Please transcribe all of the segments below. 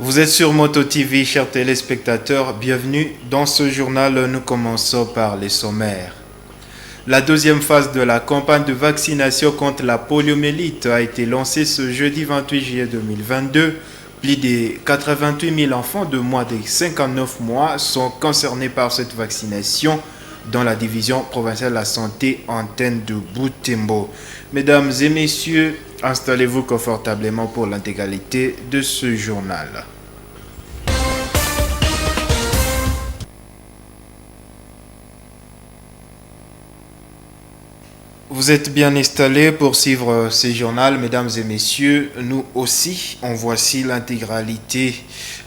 Vous êtes sur Moto TV, chers téléspectateurs. Bienvenue dans ce journal. Nous commençons par les sommaires. La deuxième phase de la campagne de vaccination contre la poliomyélite a été lancée ce jeudi 28 juillet 2022. Plus de 88 000 enfants de moins de 59 mois sont concernés par cette vaccination dans la division provinciale de la santé antenne de Butembo. Mesdames et messieurs, installez-vous confortablement pour l'intégralité de ce journal. Vous êtes bien installés pour suivre ce journal, mesdames et messieurs. Nous aussi, en voici l'intégralité.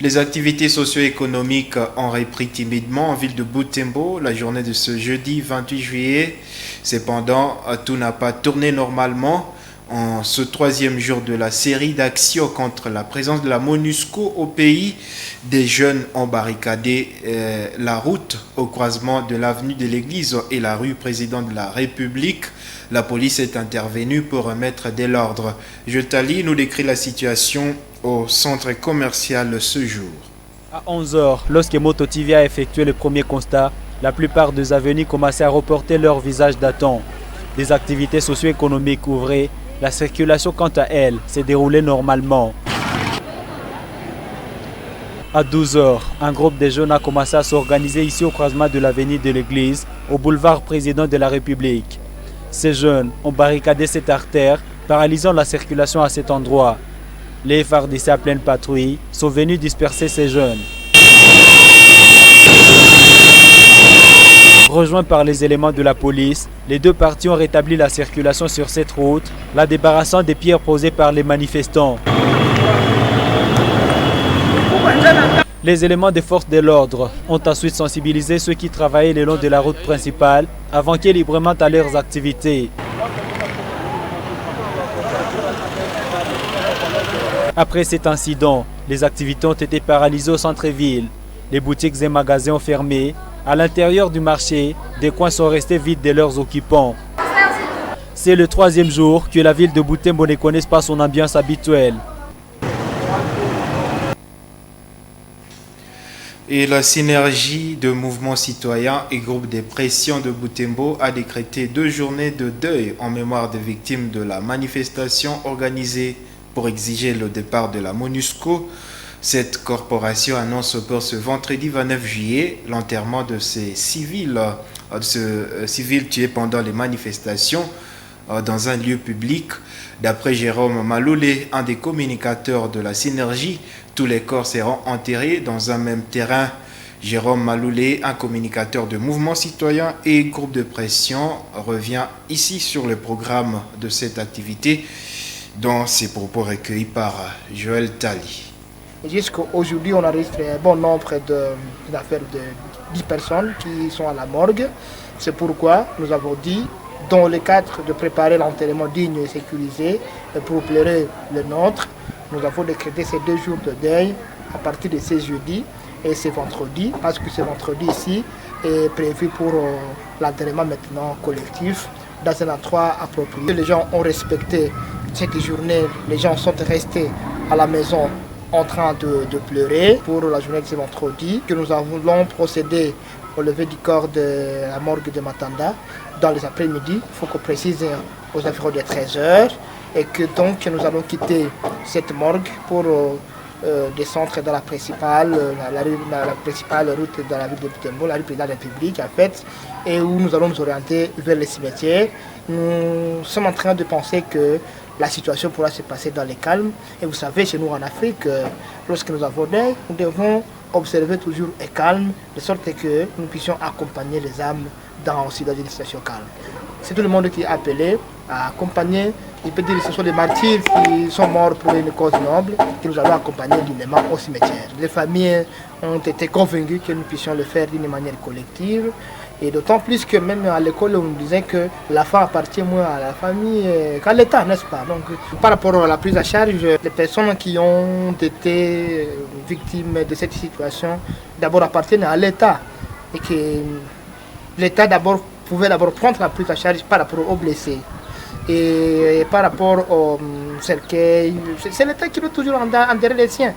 Les activités socio-économiques ont repris timidement en ville de Butembo la journée de ce jeudi 28 juillet. Cependant, tout n'a pas tourné normalement. En ce troisième jour de la série d'actions contre la présence de la MONUSCO au pays, des jeunes ont barricadé la route au croisement de l'avenue de l'Église et la rue Président de la République. La police est intervenue pour remettre de l'ordre. Tali nous décrit la situation au centre commercial ce jour. À 11h, lorsque Moto TV a effectué le premier constat, la plupart des avenues commençaient à reporter leur visage datant. Des activités socio-économiques ouvraient. La circulation, quant à elle, s'est déroulée normalement. À 12h, un groupe de jeunes a commencé à s'organiser ici au croisement de l'avenue de l'Église, au boulevard Président de la République. Ces jeunes ont barricadé cette artère, paralysant la circulation à cet endroit. Les FARDC à pleine patrouille sont venus disperser ces jeunes. Rejoints par les éléments de la police, les deux parties ont rétabli la circulation sur cette route, la débarrassant des pierres posées par les manifestants. Les éléments des forces de l'ordre ont ensuite sensibilisé ceux qui travaillaient le long de la route principale avant qu'ils librement à leurs activités. Après cet incident, les activités ont été paralysées au centre-ville. Les boutiques et magasins ont fermé. À l'intérieur du marché, des coins sont restés vides de leurs occupants. C'est le troisième jour que la ville de Butembo ne connaisse pas son ambiance habituelle. Et la synergie de mouvements citoyens et groupes de pression de Butembo a décrété 2 journées de deuil en mémoire des victimes de la manifestation organisée pour exiger le départ de la MONUSCO. Cette corporation annonce pour ce vendredi 29 juillet l'enterrement de ces civils, tués pendant les manifestations dans un lieu public. D'après Jérôme Maloulé, un des communicateurs de la synergie, tous les corps seront enterrés dans un même terrain. Jérôme Maloulé, un communicateur de mouvements citoyens et groupe de pression, revient ici sur le programme de cette activité, dont ses propos recueillis par Joël Tali. Jusqu'aujourd'hui, on enregistre un bon nombre d'affaires de 10 personnes qui sont à la morgue. C'est pourquoi nous avons dit, dans le cadre de préparer l'enterrement digne et sécurisé pour pleurer le nôtre, nous avons décrété ces 2 jours de deuil à partir de ce jeudi et ce vendredi, parce que ce vendredi ici est prévu pour l'enterrement maintenant collectif dans un endroit approprié. Les gens ont respecté cette journée, les gens sont restés à la maison en train de pleurer pour la journée de ce vendredi, que nous allons procéder au lever du corps de la morgue de Matanda dans les après-midi. Il faut qu'on précise aux environs de 13h et que donc nous allons quitter cette morgue pour descendre dans la principale, la principale route de la ville de Butembo, la rue Président de la République en fait, et où nous allons nous orienter vers les cimetières. Nous sommes en train de penser que la situation pourra se passer dans le calme. Et vous savez, chez nous en Afrique, lorsque nous avons deuil, nous devons observer toujours un calme, de sorte que nous puissions accompagner les âmes dans une situation calme. C'est tout le monde qui est appelé à accompagner. Il peut dire que ce sont des martyrs qui sont morts pour une cause noble, que nous allons accompagner dignement au cimetière. Les familles ont été convaincues que nous puissions le faire d'une manière collective. Et d'autant plus que même à l'école, on nous disait que l'enfant appartient moins à la famille qu'à l'État, n'est-ce pas? Donc, par rapport à la prise en charge, les personnes qui ont été victimes de cette situation, d'abord appartiennent à l'État. Et que l'État pouvait d'abord prendre la prise en charge par rapport aux blessés. Et par rapport au cercueil, c'est l'État qui doit toujours enterrer les siens.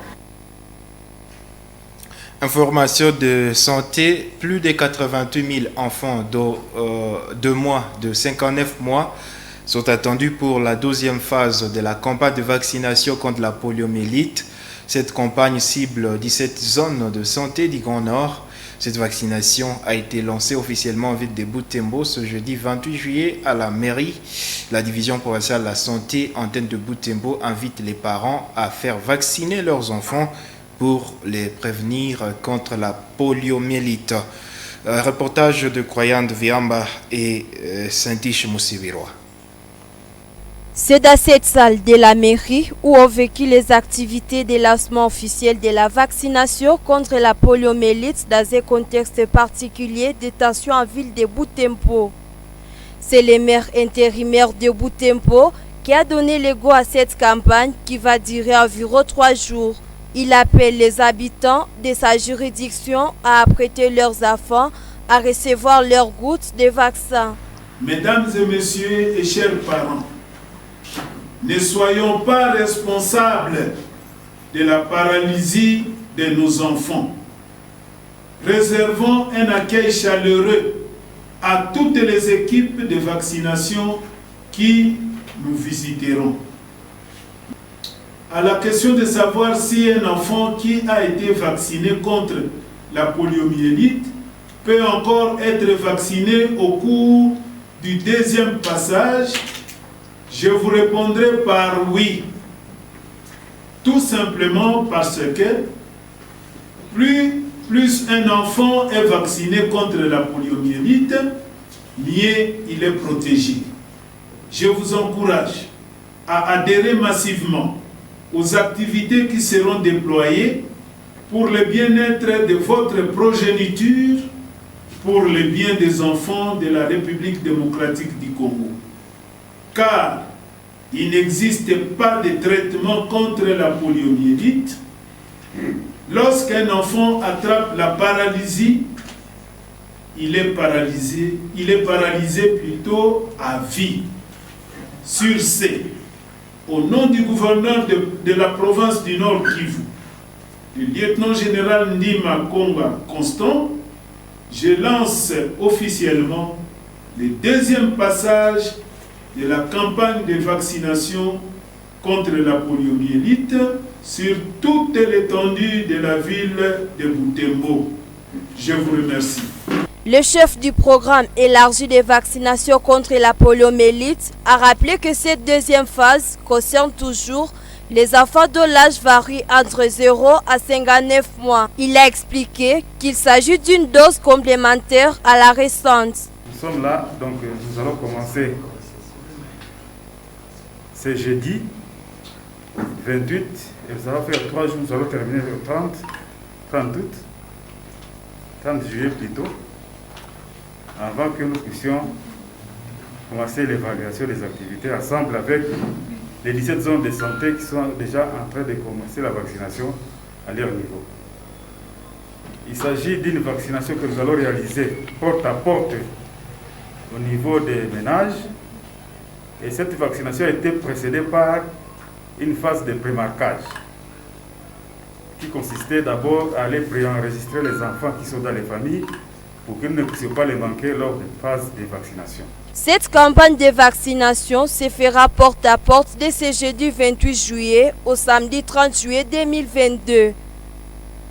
Information de santé, plus de 88 000 enfants de 59 mois sont attendus pour la 12e phase de la campagne de vaccination contre la poliomyélite. Cette campagne cible 17 zones de santé du Grand Nord. Cette vaccination a été lancée officiellement en ville de Butembo ce jeudi 28 juillet à la mairie. La division provinciale de la santé antenne de Butembo invite les parents à faire vacciner leurs enfants pour les prévenir contre la poliomyélite. Reportage de Croyante Viamba et Saint-Tiche Moussiviroa. C'est dans cette salle de la mairie où ont vécu les activités de lancement officiel de la vaccination contre la poliomyélite dans un contexte particulier de tension en ville de Butembo. C'est le maire intérimaire de Butembo qui a donné le go à cette campagne qui va durer environ 3 jours. Il appelle les habitants de sa juridiction à apprêter leurs enfants à recevoir leurs gouttes de vaccin. Mesdames et messieurs et chers parents, ne soyons pas responsables de la paralysie de nos enfants. Réservons un accueil chaleureux à toutes les équipes de vaccination qui nous visiteront. À la question de savoir si un enfant qui a été vacciné contre la poliomyélite peut encore être vacciné au cours du 2e passage, je vous répondrai par oui. Tout simplement parce que plus un enfant est vacciné contre la poliomyélite, mieux il est protégé. Je vous encourage à adhérer massivement aux activités qui seront déployées pour le bien-être de votre progéniture, pour le bien des enfants de la République démocratique du Congo. Car il n'existe pas de traitement contre la poliomyélite. Lorsqu'un enfant attrape la paralysie, il est paralysé plutôt à vie. Sur ce, au nom du gouverneur de la province du Nord Kivu, le lieutenant-général Ndima Komba Constant, je lance officiellement le 2e passage de la campagne de vaccination contre la poliomyélite sur toute l'étendue de la ville de Butembo. Je vous remercie. Le chef du programme élargi de vaccination contre la poliomyélite a rappelé que cette 2e phase concerne toujours les enfants dont l'âge varie entre 0 à 59 mois. Il a expliqué qu'il s'agit d'une dose complémentaire à la récente. Nous sommes là, donc nous allons commencer ce jeudi 28 et ça va faire 3 jours, nous allons terminer le 30 août, 30 juillet plutôt, avant que nous puissions commencer l'évaluation des activités ensemble avec les 17 zones de santé qui sont déjà en train de commencer la vaccination à leur niveau. Il s'agit d'une vaccination que nous allons réaliser porte à porte au niveau des ménages. Et cette vaccination a été précédée par une phase de prémarquage qui consistait d'abord à aller préenregistrer les enfants qui sont dans les familles pour qu'ils ne puissent pas les manquer lors de phase de vaccination. Cette campagne de vaccination se fera porte à porte dès ce jeudi 28 juillet au samedi 30 juillet 2022.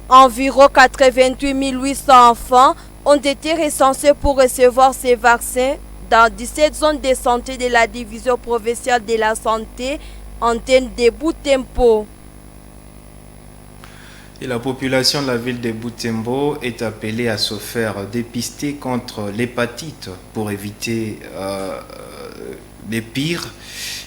Environ 88 800 enfants ont été recensés pour recevoir ces vaccins dans 17 zones de santé de la division provinciale de la santé, antenne de Butembo. Et la population de la ville de Butembo est appelée à se faire dépister contre l'hépatite pour éviter les pires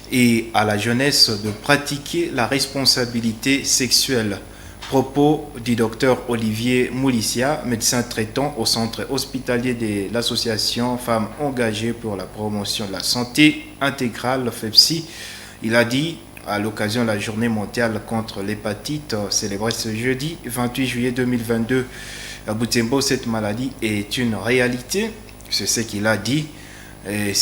et à la jeunesse de pratiquer la responsabilité sexuelle. Propos du docteur Olivier Moulissia, médecin traitant au centre hospitalier de l'association Femmes engagées pour la promotion de la santé intégrale FEPSI. Il a dit à l'occasion de la journée mondiale contre l'hépatite célébrée ce jeudi 28 juillet 2022 à Butembo, cette maladie est une réalité. C'est ce qu'il a dit. Et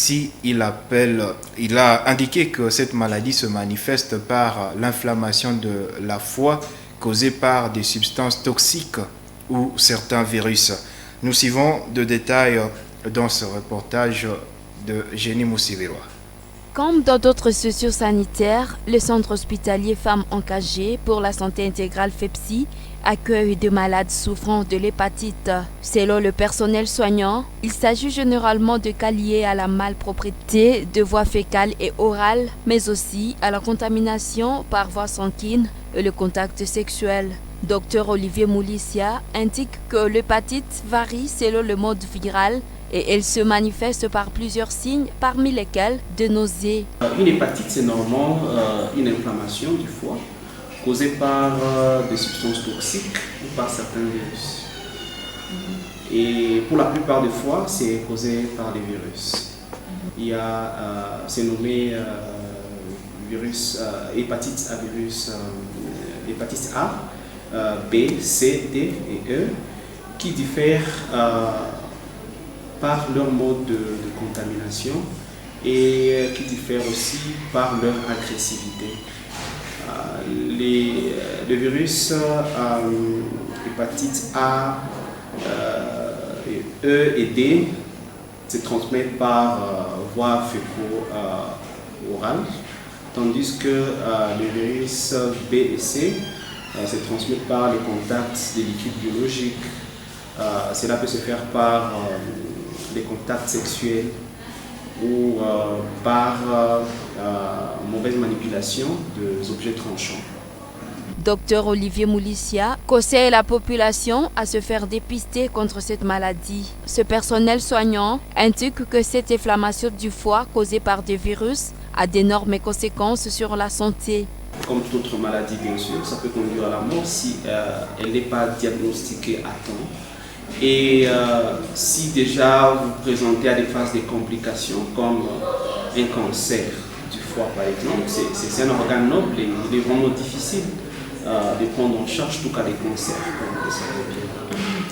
il a indiqué que cette maladie se manifeste par l'inflammation de la foie causée par des substances toxiques ou certains virus. Nous suivons de détails dans ce reportage de Jenny Moussiviroa. Comme dans d'autres structures sanitaires, le centre hospitalier Femmes Engagées pour la santé intégrale FEPSI accueille des malades souffrant de l'hépatite. Selon le personnel soignant, il s'agit généralement de cas liés à la malpropreté de voies fécales et orales, mais aussi à la contamination par voie sanguine et le contact sexuel. Dr Olivier Moulissia indique que l'hépatite varie selon le mode viral et elle se manifeste par plusieurs signes, parmi lesquels de nausées. Une hépatite, c'est normalement une inflammation du foie causée par des substances toxiques ou par certains virus. Et pour la plupart des fois, c'est causé par des virus. Il y a, c'est nommé virus, hépatite à virus, hépatite A, B, C, D et E, qui diffèrent par leur mode de contamination et qui diffèrent aussi par leur agressivité. Le virus hépatite A, E et D se transmettent par voie féco-orale, tandis que les virus B et C se transmettent par le contact des liquides biologiques. Cela peut se faire par des contacts sexuels ou par mauvaise manipulation des objets tranchants. Dr Olivier Moulissia conseille la population à se faire dépister contre cette maladie. Ce personnel soignant indique que cette inflammation du foie causée par des virus a d'énormes conséquences sur la santé. Comme toute autre maladie, bien sûr, ça peut conduire à la mort si elle n'est pas diagnostiquée à temps. Et si déjà vous présentez à des phases de complications comme un cancer du foie par exemple, c'est un organe noble et il est vraiment difficile de prendre en charge tout cas des cancers.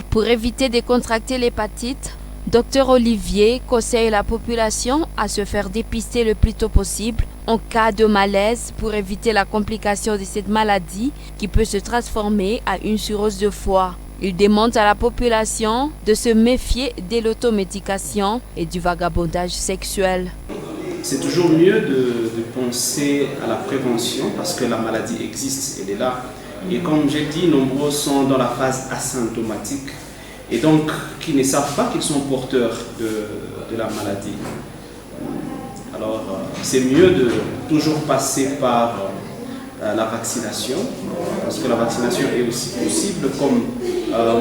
Pour éviter de contracter l'hépatite, Dr Olivier conseille la population à se faire dépister le plus tôt possible en cas de malaise pour éviter la complication de cette maladie qui peut se transformer à une cirrhose de foie. Il demande à la population de se méfier de l'automédication et du vagabondage sexuel. C'est toujours mieux de penser à la prévention parce que la maladie existe, elle est là. Et comme j'ai dit, nombreux sont dans la phase asymptomatique et donc qui ne savent pas qu'ils sont porteurs de la maladie. Alors c'est mieux de toujours passer par la vaccination, parce que la vaccination est aussi possible comme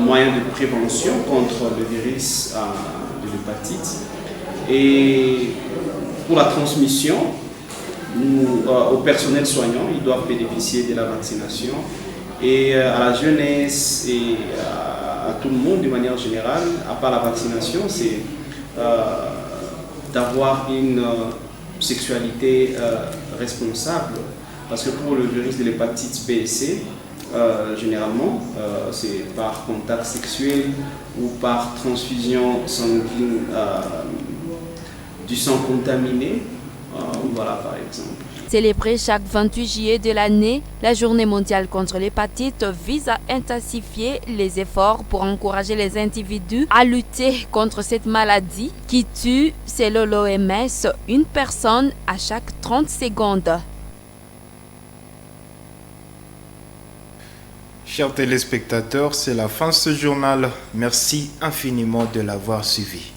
moyen de prévention contre le virus de l'hépatite. Et pour la transmission, au personnel soignant, ils doivent bénéficier de la vaccination. Et à la jeunesse et à tout le monde de manière générale, à part la vaccination, c'est d'avoir une sexualité responsable. Parce que pour le virus de l'hépatite B et C, généralement, c'est par contact sexuel ou par transfusion sanguine du sang contaminé, voilà par exemple. Célébrée chaque 28 juillet de l'année, la Journée mondiale contre l'hépatite vise à intensifier les efforts pour encourager les individus à lutter contre cette maladie qui tue, selon l'OMS, une personne à chaque 30 secondes. Chers téléspectateurs, c'est la fin de ce journal. Merci infiniment de l'avoir suivi.